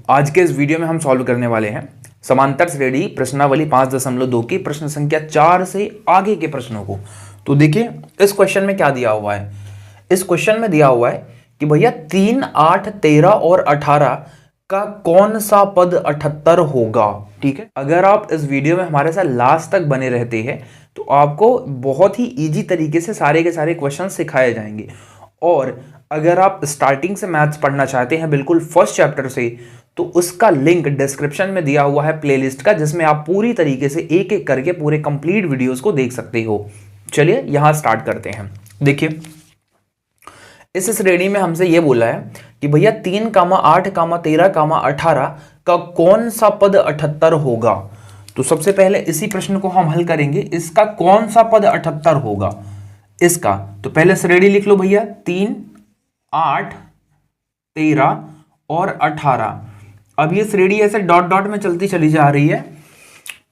आज के इस वीडियो में हम सॉल्व करने वाले हैं समांतर श्रेणी प्रश्नावली 5.2 की प्रश्न संख्या 4 से आगे के प्रश्नों को। तो देखिए इस क्वेश्चन में क्या दिया हुआ है। इस क्वेश्चन में दिया हुआ है कि भैया 3, 8, 13 और 18 का कौन सा पद 78 होगा। ठीक है, अगर आप इस वीडियो में हमारे साथ लास्ट तक बने रहते हैं तो आपको बहुत ही इजी तरीके से सारे के सारे क्वेश्चन सिखाए जाएंगे। और अगर आप स्टार्टिंग से मैथ्स पढ़ना चाहते हैं बिल्कुल फर्स्ट चैप्टर से, तो उसका लिंक डिस्क्रिप्शन में दिया हुआ है प्लेलिस्ट का, जिसमें आप पूरी तरीके से एक एक करके पूरे कंप्लीट वीडियोस को देख सकते हो। चलिए यहां स्टार्ट करते हैं। देखिए इस श्रेणी में हमसे यह बोला है कि भैया 3, 8, 13, 18 का कौन सा पद 78 होगा। तो सबसे पहले इसी प्रश्न को हम हल करेंगे। इसका कौन सा पद 78 होगा इसका, तो पहले श्रेणी लिख लो भैया 3, 8, 13 और 18। अब ये श्रेणी ऐसे डॉट डॉट में चलती चली जा रही है।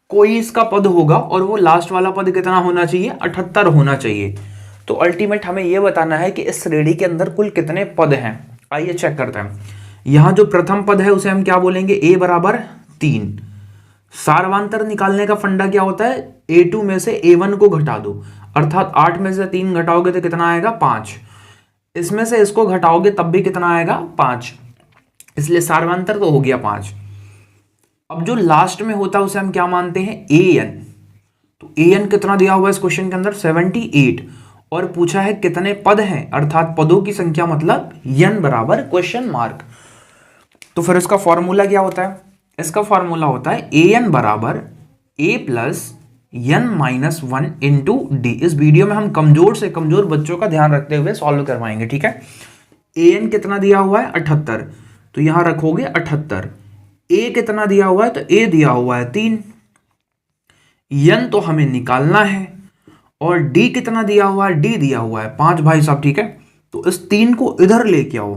कोई इसका पद होगा और वो लास्ट वाला पद कितना होना चाहिए, 78 होना चाहिए। तो अल्टीमेट हमें ये बताना है कि इस श्रेणी के अंदर कुल कितने पद हैं। आइए चेक करते हैं। यहां जो प्रथम पद है उसे हम क्या बोलेंगे, a बराबर 3। सार्वांतर निकालने का फंडा क्या होता है, a2 में से a1 को घटा दो, अर्थात 8 में से 3 घटाओगे तो कितना आएगा, 5। इसमें से इसको घटाओगे तब भी कितना आएगा, 5। इसलिए सार्वांतर तो हो गया 5। अब जो लास्ट में होता है उसे हम क्या मानते हैं, an। तो an कितना दिया हुआ है इस क्वेश्चन के अंदर, 78। और पूछा है कितने पद हैं, अर्थात पदों की संख्या, मतलब n बराबर क्वेश्चन मार्क। तो फिर इसका फॉर्मूला क्या होता है, इसका फॉर्मूला होता है an बराबर a plus n-1 into D. इस वीडियो में हम कमजोर से कमजोर बच्चों का ध्यान रखते हुए सॉल्व करवाएंगे। ठीक है, an कितना दिया हुआ है, 78, तो यहां रखोगे 78। a कितना दिया हुआ है, तो a दिया हुआ है 3। n तो हमें निकालना है। और d कितना दिया हुआ है, d दिया हुआ है 5 भाई साहब। ठीक है, तो इस 3 को इधर लेके आओ,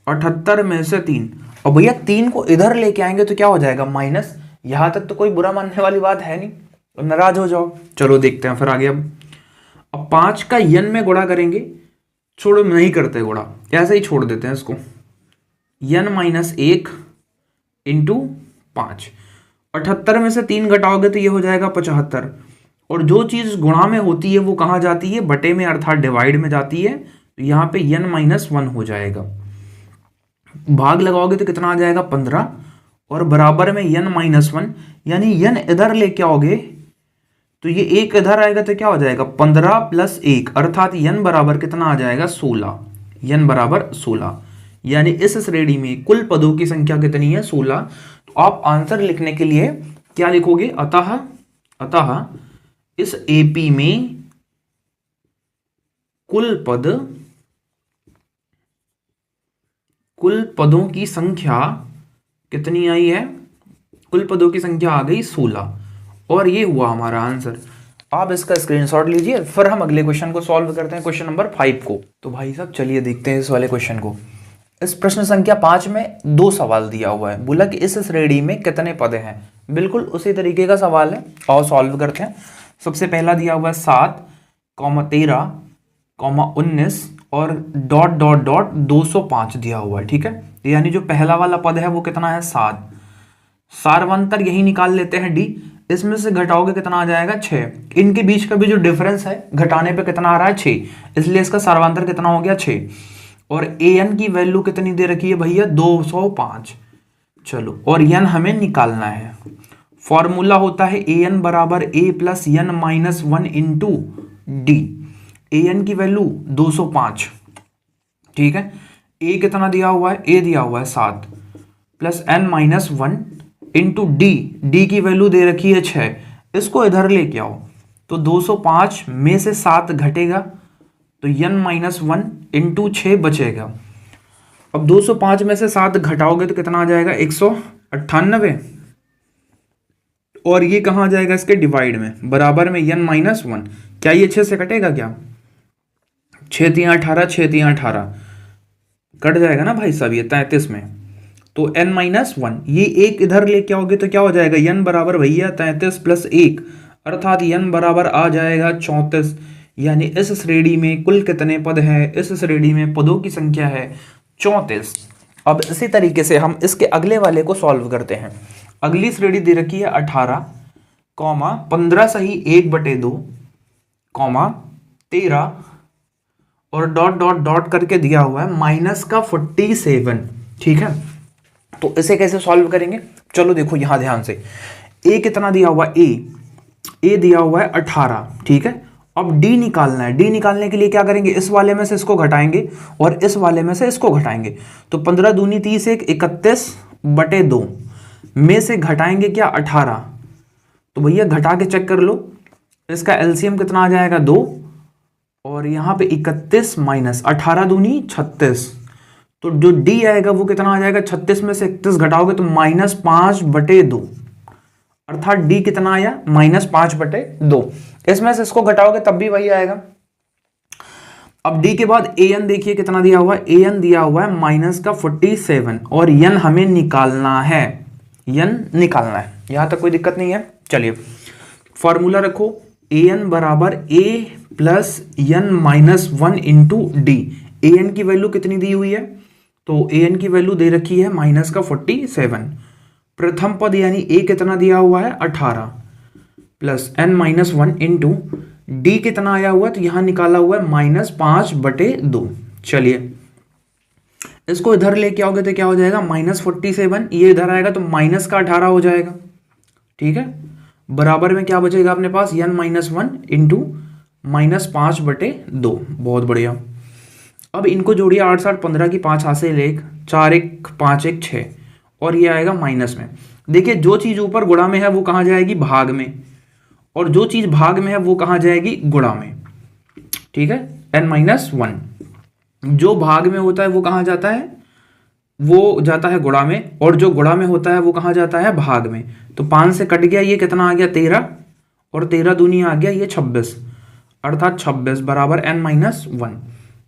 78 में से 3। और भैया 3 को इधर लेके आएंगे तो क्या हो जाएगा, माइनस। यहां तक तो कोई बुरा मानने वाली बात है नहीं, नाराज हो जाओ। चलो देखते हैं फिर आगे। अब 5 का n में गुणा करेंगे, छोड़ो नहीं करते गुणा, ऐसे ही छोड़ देते हैं इसको। n-1 इंटू 5, 78 में से 3 घटाओगे तो ये हो जाएगा 75। और जो चीज गुणा में होती है वो कहाँ जाती है, बटे में, अर्थात डिवाइड में जाती है। तो यहाँ पे n-1 हो जाएगा। भाग लगाओगे तो कितना आ जाएगा, 15। और बराबर में n-1, यानी n इधर लेके आओगे तो ये एक इधर आएगा तो क्या हो जाएगा, 15 प्लस 1, अर्थात n बराबर कितना आ जाएगा, 16। n बराबर 16, यानी इस श्रेणी में कुल पदों की संख्या कितनी है, 16। तो आप आंसर लिखने के लिए क्या लिखोगे, अतः इस एपी में कुल पदों की संख्या कितनी आई है, कुल पदों की संख्या आ गई 16। और ये हुआ हमारा आंसर। आप इसका स्क्रीनशॉट लीजिए, फिर हम अगले क्वेश्चन को सॉल्व करते हैं, क्वेश्चन नंबर 5 को। तो भाई साहब चलिए देखते हैं इस वाले क्वेश्चन को। इस प्रश्न संख्या 5 में 2 सवाल दिया हुआ है। बोला कि इस श्रेणी में कितने पद हैं। बिल्कुल उसी तरीके का सवाल है, और सॉल्व करते हैं। सबसे पहला दिया हुआ है 7, 13, 19 और डॉट डॉट डॉट 205 दिया हुआ है। ठीक है, यानी जो पहला वाला पद है वो कितना है, 7। सार्वंतर यही निकाल लेते हैं d। इसमें से घटाओगे कितना आ जाएगा, 6। इनके बीच का भी जो डिफरेंस है घटाने पे कितना आ रहा है, 6, इसलिए इसका सार्वंतर कितना हो गया, 6। और an की वैल्यू कितनी दे रखी है भैया, 205। चलो, और n हमें निकालना है। फॉर्मूला होता है an बराबर a plus n-1 into D. an की वैल्यू 205। ठीक है, a कितना दिया हुआ है, a दिया हुआ है 7 प्लस n-1 इंटू डी की वैल्यू दे रखी है 6। इसको इधर लेके आओ तो 205 में से 7 घटेगा तो n-1 इंटू 6 बचेगा। अब 205 में से 7 घटाओगे तो कितना आ जाएगा, 198। और ये कहाँ आ जाएगा, इसके डिवाइड में, बराबर में n-1। क्या ये 6 से कटेगा क्या, 6 3 18, 6 3 18 कट जाएगा ना भाई साहब, ये 33 में। तो n-1, ये एक इधर लेके आओगे तो क्या हो जाएगा, n बराबर भैया 33 प्लस 1, अर्थात n बराबर आ जाएगा 34। यानी इस श्रेणी में कुल कितने पद हैं, इस श्रेणी में पदों की संख्या है 34। अब इसी तरीके से हम इसके अगले वाले को सॉल्व करते हैं। अगली श्रेणी दे रखी है 18, 15 सही 1/2, 13 और डॉट डॉट डॉट करके दिया हुआ है माइनस का 47। ठीक है, तो इसे कैसे सॉल्व करेंगे? चलो देखो यहां ध्यान से, ए कितना दिया हुआ है? ए दिया हुआ है 18। ठीक है, अब डी निकालना है। डी निकालने के लिए क्या करेंगे? इस वाले में से इसको घटाएंगे और इस वाले में से इसको घटाएंगे। तो 15 दूनी 30, 31/2 में से घटाएंगे क्या? 18। तो भैया घटा के चेक कर लो, इसका एलसीएम कितना आ जाएगा? 2, और यहाँ पे 31 माइनस 18 दूनी 36। तो जो डी आएगा वो कितना आ जाएगा? 36 में से 31 घटाओगे तो -5/2, अर्थात डी कितना आया? -5/2। इसमें से इसको घटाओगे तब भी वही आएगा। अब डी के बाद ए एन देखिए कितना दिया हुआ है? ए एन दिया हुआ है माइनस का 47 और एन हमें निकालना है। एन निकालना है, यहां तक कोई दिक्कत नहीं है। चलिए फॉर्मूला रखो, ए एन बराबर A plus N minus 1 into D. A N की वैल्यू कितनी दी हुई है? तो ए एन की वैल्यू दे रखी है माइनस का 47। प्रथम पद यानी ए कितना दिया हुआ है? 18 plus N minus 1 into d कितना आया हुआ है? तो यहां निकाला हुआ है -5/2। चलिए इसको इधर लेके आओगे तो क्या हो जाएगा? -47, ये इधर आएगा तो माइनस का 18 हो जाएगा। ठीक है, बराबर में क्या बचेगा अपने पास? n minus 1 into -5/2। बहुत बढ़िया। अब इनको जोड़िए, 8 7 15 की 5 हासिल 1, 4 1 5 1 6 और ये आएगा माइनस में। देखिए जो चीज ऊपर गुणा में है वो कहाँ जाएगी? भाग में, और जो चीज भाग में है वो कहाँ जाएगी? गुणा में। ठीक है, n-1 जो भाग में होता है वो कहाँ जाता है? वो जाता है गुणा में, और जो गुणा में होता है वो कहाँ जाता है? भाग में। तो 5 से कट गया, ये कितना आ गया? 13, और 13 दूनी आ गया ये 26, अर्थात 26 बराबर n-1।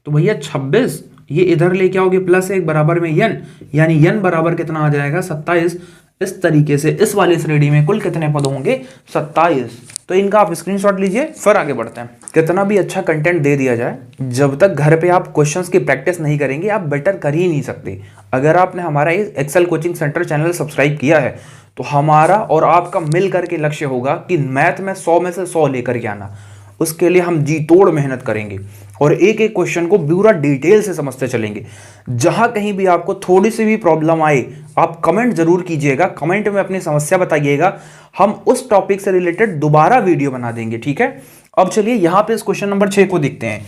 तो भैया 26 ये इधर लेके आओगे +1 बराबर में n, यानी n बराबर कितना आ जाएगा? 27। इस तरीके से इस वाली श्रेणी में कुल कितने पद होंगे? 27। तो इनका आप स्क्रीनशॉट लीजिए, फिर आगे बढ़ते हैं। कितना भी अच्छा कंटेंट दे दिया जाए, जब तक घर पे आप क्वेश्चंस की प्रैक्टिस नहीं करेंगे आप बेटर कर ही नहीं सकते। अगर आपने हमारा इस Excel coaching centre channel subscribe किया है तो हमारा और आपका मिल करके लक्ष्य होगा कि मैथ में 100 में से 100 लेकर के आना। उसके लिए हम जी तोड़ मेहनत करेंगे और एक एक क्वेश्चन को पूरा डिटेल से समझते चलेंगे। जहां कहीं भी आपको थोड़ी सी भी प्रॉब्लम आए आप कमेंट जरूर कीजिएगा, कमेंट में अपनी समस्या बताइएगा, हम उस टॉपिक से रिलेटेड दोबारा वीडियो बना देंगे। ठीक है, अब चलिए यहां पे इस क्वेश्चन नंबर 6 को देखते हैं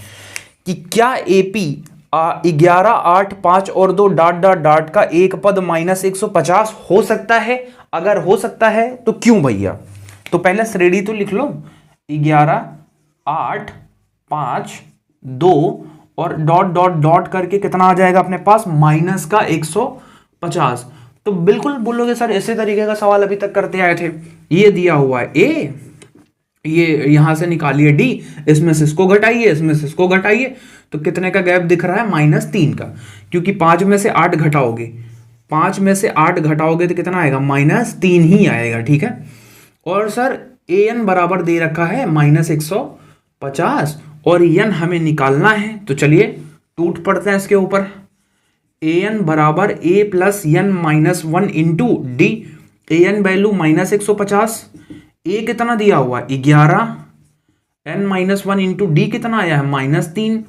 कि क्या एपी 11 8 5 और 2 डॉट डॉट डॉट का एक पद -150 हो सकता है? अगर हो सकता है तो क्यों भैया? तो पहले श्रेणी तो लिख लो, 11 8 5 2 और डॉट डॉट डॉट करके कितना आ जाएगा अपने पास? -150। तो बिल्कुल बोलोगे सर इसी तरीके का सवाल अभी तक करते आए थे। ये दिया हुआ है ए, ये यहां से निकालिए डी, इसमें से इसको घटाइए, इसमें से इसको घटाइए, तो कितने का गैप दिख रहा है? -3 का, क्योंकि 5 में से 8 घटाओगे, 5 में से 8 घटाओगे तो कितना आएगा? -3 ही आएगा। ठीक है, और सर ए एन बराबर दे रखा है -150 और एन हमें निकालना है। तो चलिए टूट पड़ते हैं इसके ऊपर। ए एन बराबर A plus N minus 1 into D. A N value -150, A कितना दिया हुआ? 11, n-1 इंटू डी कितना आया है? -3।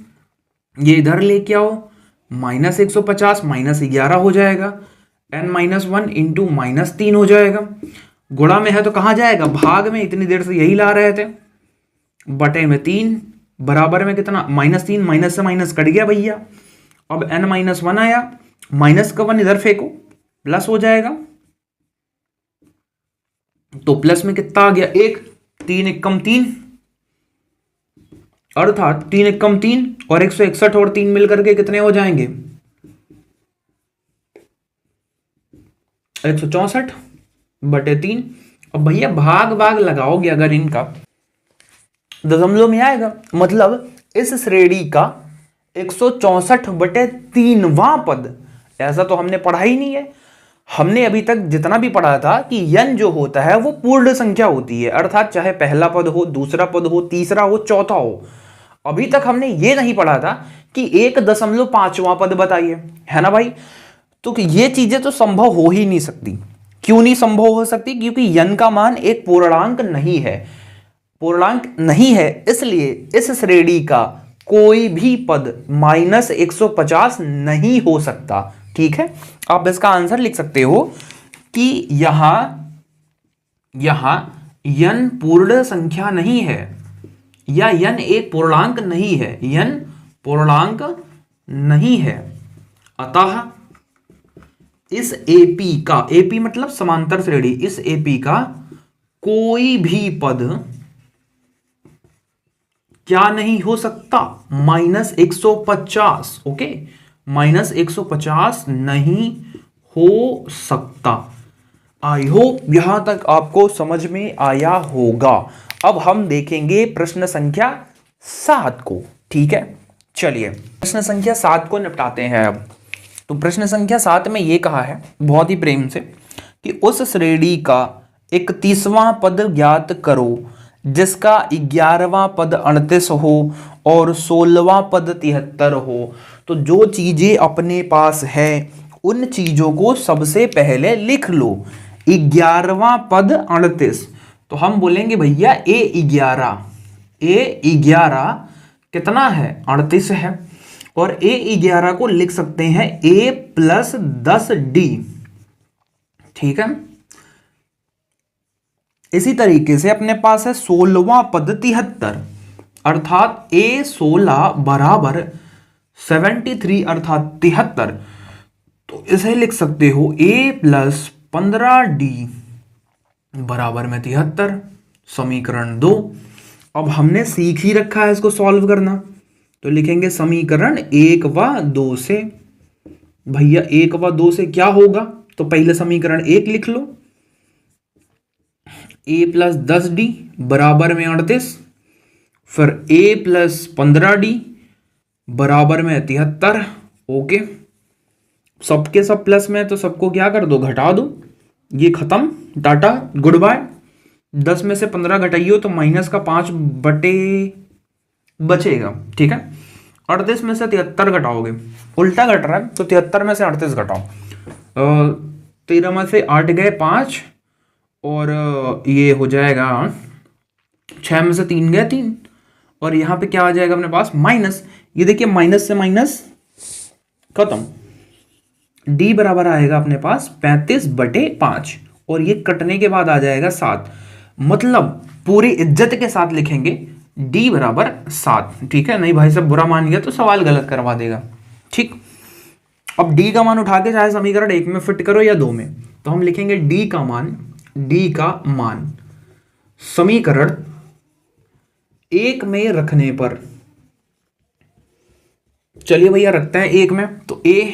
ये इधर लेके आओ, -150 -11 हो जाएगा, n-1 इंटू -3 हो जाएगा। गुणा में है तो कहाँ जाएगा? भाग में। इतनी देर से यही ला रहे थे। बटे में 3 बराबर में कितना? -3, माइनस से माइनस कट गया भैया। अब n-1 आया, माइनस का 1 इधर फेंको, प्लस हो जाएगा। तो प्लस में कितना आ गया? 1, 3 1 कम 3, अर्थात 3 1 कम 3 और 161 और 3 मिलकर के कितने हो जाएंगे? 164 बटे 3। अब भैया भाग भाग लगाओगे अगर इनका, दशमलव में आएगा, मतलब इस श्रेणी का 164/3वां पद। ऐसा तो हमने पढ़ा ही नहीं है। हमने अभी तक जितना भी पढ़ा था कि n जो होता है वो पूर्ण संख्या होती है, अर्थात चाहे पहला पद हो, दूसरा पद हो, तीसरा हो, चौथा हो। अभी तक हमने ये नहीं पढ़ा था कि 1.5वां पद बताइए, है ना भाई। तो ये चीजें तो संभव हो ही नहीं सकती। क्यों नहीं संभव हो सकती? क्योंकि n का मान एक पूर्णांक नहीं है, पूर्णांक नहीं है, इसलिए इस श्रेणी का कोई भी पद -150 नहीं हो सकता। ठीक है, आप इसका आंसर लिख सकते हो कि यहां n पूर्ण संख्या नहीं है, या n एक पूर्णांक नहीं है, n पूर्णांक नहीं है। अतः इस AP का, AP मतलब समांतर श्रेणी, इस AP का कोई भी पद क्या नहीं हो सकता? -150। ओके, -150 नहीं हो सकता। आई होप यहां तक आपको समझ में आया होगा। अब हम देखेंगे प्रश्न संख्या 7 को। ठीक है, चलिए प्रश्न संख्या 7 को निपटाते हैं अब। तो प्रश्न संख्या 7 में यह कहा है बहुत ही प्रेम से कि उस श्रेणी का 31वां पद ज्ञात करो जिसका 11वां पद 38 हो और 16वां पद 73 हो। तो जो चीजें अपने पास है उन चीजों को सबसे पहले लिख लो। 11वां पद 38, तो हम बोलेंगे भैया A11 कितना है? 38 है। और A11 को लिख सकते हैं A + 10D। ठीक है, इसी तरीके से अपने पास है 16वां पद 73, अर्थात A16 बराबर 73 अर्थात 73। तो इसे लिख सकते हो A + 15D बराबर में 73, समीकरण 2। अब हमने सीख ही रखा है इसको सॉल्व करना, तो लिखेंगे समीकरण 1 व 2 से। भैया 1 व 2 से क्या होगा? तो पहले समीकरण 1 लिख लो, A + 10D बराबर में 38, फिर A + 15D बराबर में 73। ओके, सबके सब प्लस में, तो सबको क्या कर दो? घटा दो। ये खत्म, टाटा गुड बाय। 10 में से 15 घटाइयो तो -5 बटे बचेगा। ठीक है, 38 में से 73 घटाओगे, उल्टा घट रहा है, तो 73 में से 38 घटाओ। 13 में से 8 गए 5, और ये हो जाएगा 6 में से 3 गए 3, और यहाँ पे क्या आ जाएगा अपने पास? माइनस। ये देखिए माइनस से माइनस खत्म। D बराबर आएगा अपने पास 35/5, और ये कटने के बाद आ जाएगा 7। मतलब पूरी इज्जत के साथ लिखेंगे D बराबर 7। ठीक है, नहीं भाई साहब बुरा मान गया तो सवाल गलत करवा देगा। ठीक, अब D का मान उठा के चाहे समीकरण 1 में फिट करो या 2 में, तो हम लिखेंगे D का मान समीकरण 1 में रखने पर, चलिए भैया रखते हैं 1 में, तो A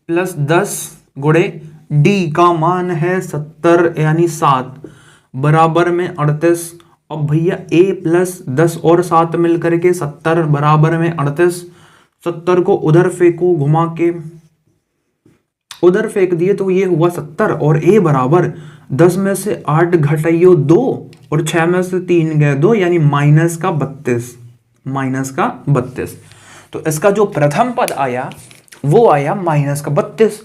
+ 10 गुणे D का मान है 70 यानी 7 बराबर में 38। अब भैया A + 10 और 7 मिलकर के 70 बराबर में 38। 70 को उधर फेंको, घुमा के उधर फेंक दिए तो ये हुआ 70, और A बराबर 10 में से 8 घटाइयो 2, और 6 में से 3 गए 2, यानी -32। तो इसका जो प्रथम पद आया वो आया -32,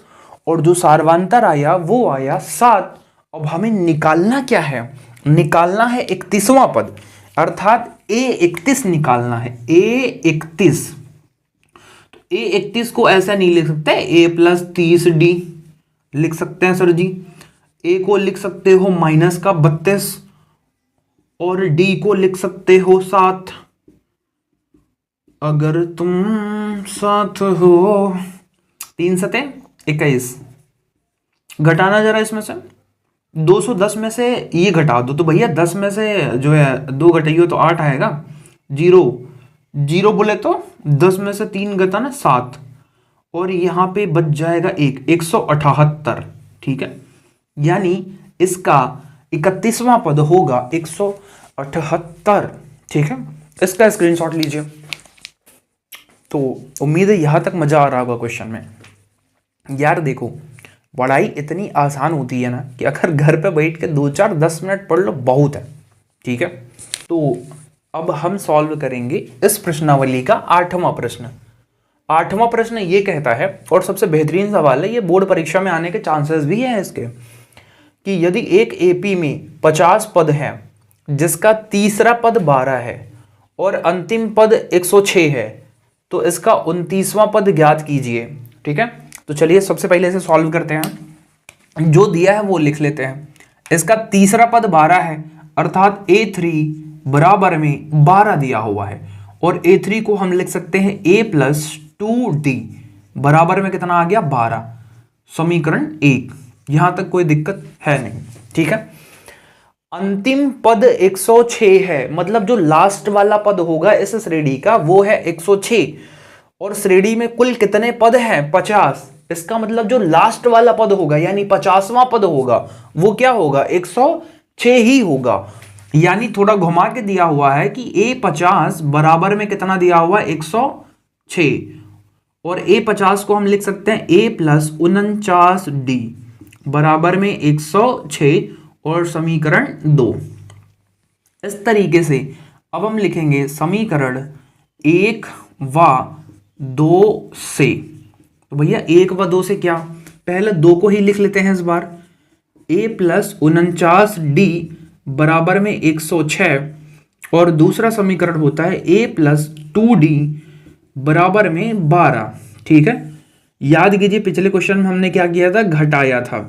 और जो सार्वांतर आया वो आया 7। अब हमें निकालना क्या है? निकालना है 31वां पद, अर्थात A31 निकालना है। A31, तो A31 को ऐसा नहीं लिख सकते, A + 30D लिख सकते हैं सर जी। A को लिख सकते हो -32, और D को लिख सकते हो 7। अगर तुम साथ हो, 3 7 21। घटाना जरा इसमें से 210 में से ये घटा दो, तो भैया 10 में से जो है 2 घटाइयो तो 8 आएगा। 0 बोले तो 10 में से 3 घटा ना 7, और यहाँ पे बच जाएगा 178। ठीक है, यानी इसका 31वां पद होगा 178। ठीक है, इसका स्क्रीनशॉट लीजिए। तो उम्मीद है यहां तक मजा आ रहा होगा क्वेश्चन में। यार देखो, पढ़ाई इतनी आसान होती है ना कि अगर घर पे बैठ के 2-4-10 मिनट पढ़ लो बहुत है। ठीक है, तो अब हम सॉल्व करेंगे इस प्रश्नावली का 8वां प्रश्न। 8वां प्रश्न ये कहता है, और सबसे बेहतरीन सवाल है, ये बोर्ड परीक्षा में आने के चांसेस भी हैं इसके, कि यदि एक एपी में 50 पद है जिसका तीसरा पद 12 है और अंतिम पद 106 है, तो इसका 29वां पद ज्ञात कीजिए। ठीक है, तो चलिए सबसे पहले इसे सॉल्व करते हैं। जो दिया है वो लिख लेते हैं। इसका तीसरा पद 12 है, अर्थात A3 बराबर में 12 दिया हुआ है, और A3 को हम लिख सकते हैं A+2D बराबर में कितना आ गया 12, समीकरण 1। यहां तक कोई दिक्कत है नहीं। ठीक है, अंतिम पद 106 है, मतलब जो लास्ट वाला पद होगा इस श्रेणी का वो है 106, और श्रेणी में कुल कितने पद हैं 50। इसका मतलब जो लास्ट वाला पद होगा यानी 50वां पद होगा वो क्या होगा 106 ही होगा। यानी थोड़ा घुमा के दिया हुआ है कि A50 बराबर में कितना दिया हुआ है 106, और A50 को हम लिख सकते हैं A+49D बराबर में 106 और समीकरण 2। इस तरीके से अब हम लिखेंगे समीकरण 1 व 2 से। तो भैया 1 व 2 से क्या, पहले 2 को ही लिख लेते हैं इस बार। A+49D बराबर में 106, और दूसरा समीकरण होता है A+2D बराबर में 12। ठीक है, याद कीजिए पिछले क्वेश्चन में हमने क्या किया था, घटाया था।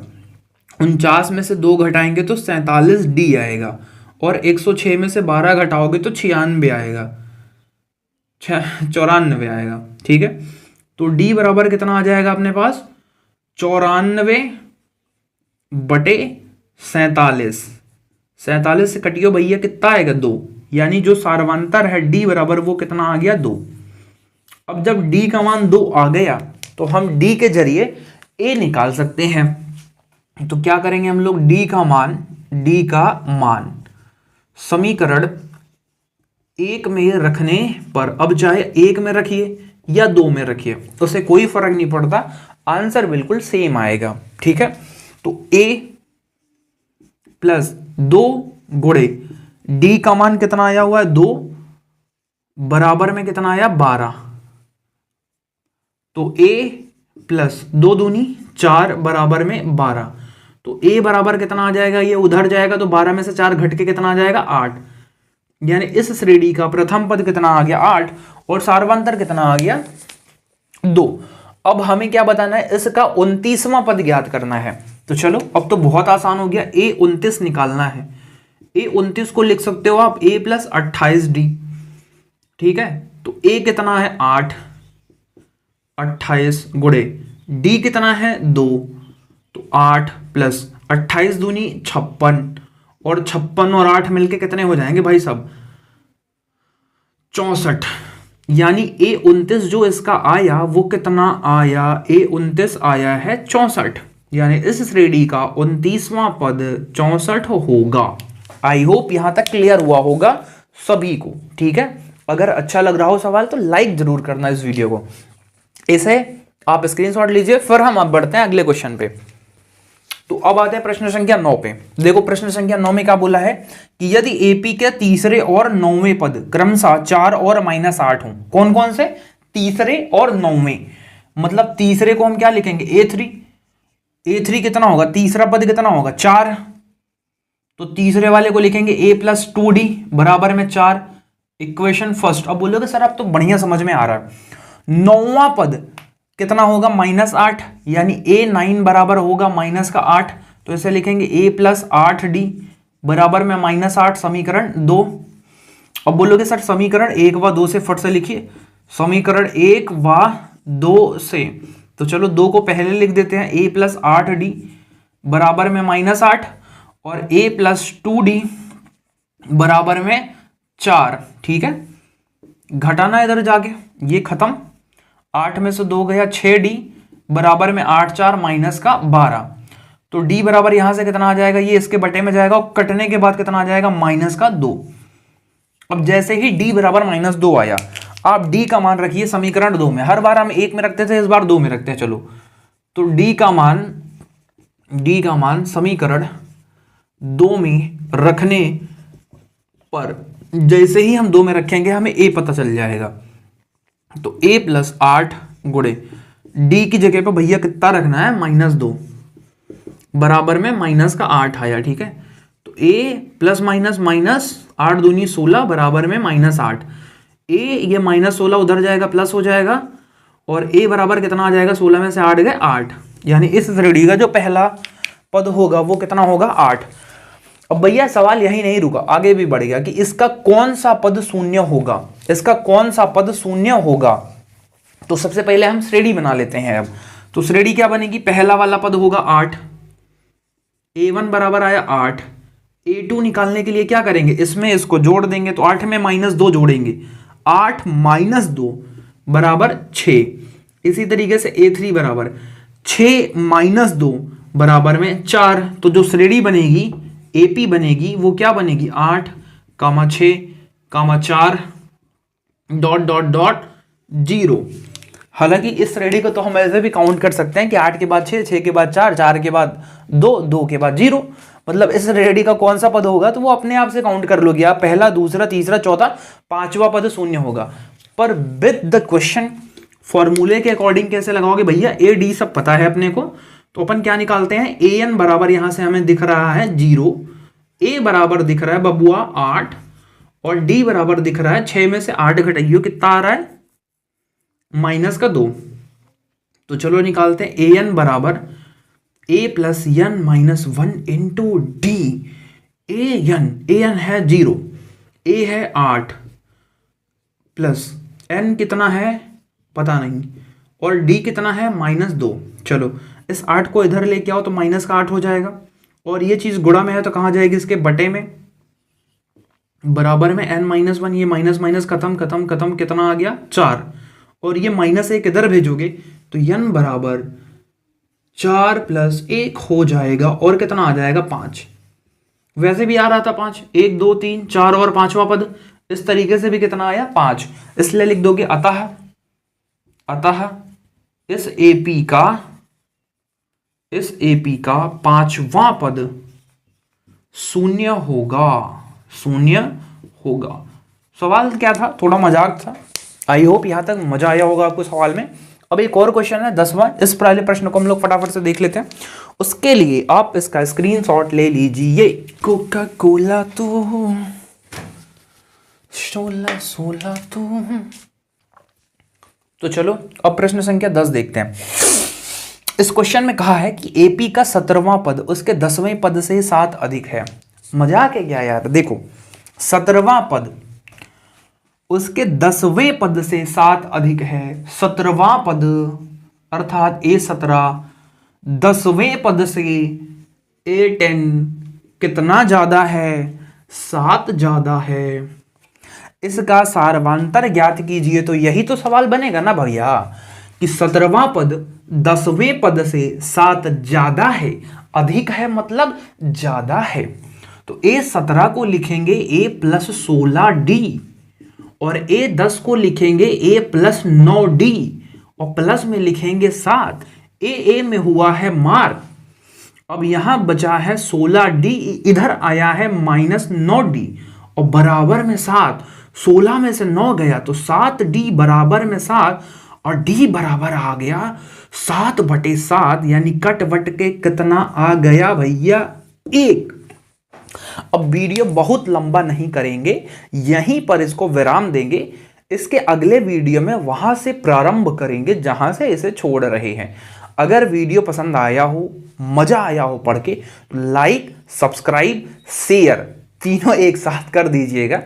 49 में से 2 घटाएंगे तो 47D आएगा, और 106 में से 12 घटाओगे तो 96 आएगा, 94 आएगा। ठीक है, तो D बराबर कितना आ जाएगा अपने पास 94/47। 47 से कटियो भैया कितना आएगा 2, यानी जो सार्वंतर है D बराबर वो कितना आ गया 2। अब जब D का मान 2 आ गया तो हम D के जरिए A निकाल सकते हैं। तो क्या करेंगे हम लोग, D का मान समीकरण 1 में रखने पर, अब चाहे 1 में रखिए या 2 में रखिए उससे कोई फर्क नहीं पड़ता, आंसर बिल्कुल सेम आएगा। ठीक है, तो A+2 गुणे D का मान कितना आया हुआ है 2 बराबर में कितना आया 12, तो A+2 दूनी 4 बराबर में 12, तो A बराबर कितना आ जाएगा, ये उधर जाएगा तो 12 में से 4 घट के कितना आ जाएगा 8, यानी इस श्रेणी का प्रथम पद कितना आ गया 8, और सार्वंतर कितना आ गया 2। अब हमें क्या बताना है, इसका 29वां पद ज्ञात करना है। तो चलो अब तो बहुत आसान हो गया, A29 निकालना है। A29 को लिख सकते हो आप A+28D। ठीक है, तो A कितना है 8, 28 गुणे D कितना है 2, तो 8 + 28 दूनी 56, और 56 और 8 मिलके कितने हो जाएंगे भाई साहब 64। यानी A29 जो इसका आया वो कितना आया, A29 आया है 64, यानी इस श्रेणी का 29वां पद 64 होगा। आई होप यहां तक क्लियर हुआ होगा सभी को। ठीक है, अगर अच्छा लग रहा हो सवाल तो लाइक जरूर करना इस वीडियो को। इसे आप स्क्रीनशॉट लीजिए, फिर हम अब बढ़ते हैं अगले क्वेश्चन पे। तो अब आते हैं प्रश्न संख्या 9 पे। देखो प्रश्न संख्या 9 में क्या बोला है कि यदि एपी के तीसरे और 9वें पद क्रमशः 4 और -8 हों। कौन कौन से, तीसरे और 9वें, मतलब तीसरे को हम क्या लिखेंगे A3। A3 कितना होगा, तीसरा पद कितना होगा 4, तो तीसरे वाले को लिखेंगे A+2D बराबर में 4। Equation first. अब बोलोगे सर अब तो बढ़िया समझ में आ रहा है। 9वां पद कितना होगा -8, यानी A9 बराबर होगा -8, तो इसे लिखेंगे A+8D बराबर में -8, समीकरण 2। अब बोलोगे सर समीकरण 1 व 2 से फट से लिखिए, समीकरण 1 व 2 से। तो चलो 2 को पहले लिख देते हैं, A+8D बराबर में -8 और A+2D बराबर में 4। ठीक है, घटाना इधर जाके, ये खत्म, 8 में से 2 गया 6D बराबर में 8 4 -12, तो D बराबर यहां से कितना आ जाएगा, ये इसके बटे में जाएगा और कटने के बाद कितना आ जाएगा -2। अब जैसे ही D बराबर -2 आया, आप D का मान रखिए समीकरण 2 में। हर बार हम 1 में रखते थे, इस बार 2 में रखते हैं। चलो तो D का मान समीकरण 2 में रखने पर जैसे ही हम 2 में रखेंगे हमें A पता चल जाएगा। तो A+8 गुणे डी की जगह पे भैया कितना रखना है, -2 बराबर में माइनस का 8 आया, ठीक है। तो a प्लस माइनस माइनस 8 दूनी 16 बराबर में -8। a ये -16 उधर जाएगा प्लस हो जाएगा और a बराबर कितना आ जाएगा, 16 में से 8 गए 8, यानी इस श्रेणी का जो पहला पद होगा वो कितना होगा, 8। अब भैया सवाल यही नहीं रुका, आगे भी बढ़ गया कि इसका कौन सा पद शून्य होगा, इसका कौन सा पद शून्य होगा। तो सबसे पहले हम श्रेणी बना लेते हैं। अब तो श्रेणी क्या बनेगी, पहला वाला पद होगा 8, a1 बराबर आया 8, a2 निकालने के लिए क्या करेंगे, इसमें इसको जोड़ देंगे, तो 8 में -2 जोड़ेंगे, 8 - 2 बराबर 6। इसी तरीके से a3 बराबर 6 - 2 बराबर में 4। तो जो श्रेणी बनेगी AP बनेगी वो क्या बनेगी, 8, 6, 4 ... 0। हालांकि इस श्रेणी को तो हम ऐसे भी काउंट कर सकते हैं कि 8 के बाद 6, 6 के बाद 4, 4 के बाद 2, 2 के बाद 0। मतलब इस श्रेणी का कौन सा पद होगा तो वो अपने आप से काउंट कर लोगे आप, पहला, दूसरा, तीसरा, चौथा, पांचवा पद शून्य होगा। पर विद द क्वेश्चन फॉर्मूले के अकॉर्डिंग कैसे लगाओगे भैया, AD सब पता है अपने को, तो अपन क्या निकालते हैं, AN बराबर यहां से हमें दिख रहा है 0, A बराबर दिख रहा है बबुआ 8 और D बराबर दिख रहा है 6 में से 8 घटाइयो कितना आ रहा है, -2। तो चलो निकालते हैं, AN बराबर A plus n -1 into D. AN है 0, A है 8 प्लस n कितना है पता नहीं और D कितना है -2। चलो इस 8 को इधर लेके आओ तो -8 हो जाएगा और ये चीज गुणा में है तो कहां जाएगी, इसके बटे में, बराबर में n-1, ये माइनस माइनस खत्म, कितना आ गया 4 और ये -1 इधर भेजोगे तो n बराबर 4 + 1 हो जाएगा और कितना आ जाएगा 5। वैसे भी आ रहा था 5, 1 2 3 4 और पांचवा पद, इस तरीके से भी कितना आया 5, इसलिए लिख दोगे अतः इस AP का पांचवा पद शून्य होगा। सवाल क्या था, थोड़ा मजाक था। आई होप यहां तक मजा आया होगा आपको सवाल में। अब एक और क्वेश्चन है 10वां, इस पहले प्रश्न को हम लोग फटाफट से देख लेते हैं। उसके लिए आप इसका स्क्रीनशॉट ले लीजिए। कोका कोला तू 16 तू। तो चलो अब प्रश्न संख्या 10 देखते हैं। इस क्वेश्चन में कहा है कि AP का 17वां पद उसके 10वें पद से 7 अधिक है। मजाक है क्या यार, देखो 17वां पद उसके 10वें पद से 7 अधिक है। 17वां पद अर्थात A17 10वें पद से A10 कितना ज्यादा है, 7 ज्यादा है। इसका सारवांतर ज्ञात कीजिए। तो यही तो सवाल बनेगा ना भैया कि 17वां पद 10वें पद से 7 ज्यादा है, अधिक है मतलब ज्यादा है। तो A17 को लिखेंगे A + 16D और A10 को लिखेंगे A + 9D और प्लस में लिखेंगे 7। A में हुआ है मार्क। अब यहां बचा है 16D, इधर आया है -9D और बराबर में 7। 16 में से 9 गया तो 7D बराबर में 7 और D बराबर आ गया 7/7, यानी कट वट के कितना आ गया भैया 1। अब वीडियो बहुत लंबा नहीं करेंगे, यहीं पर इसको विराम देंगे। इसके अगले वीडियो में वहां से प्रारंभ करेंगे जहां से इसे छोड़ रहे हैं। अगर वीडियो पसंद आया हो, मजा आया हो पढ़ के, तो लाइक, सब्सक्राइब, शेयर तीनों एक साथ कर दीजिएगा।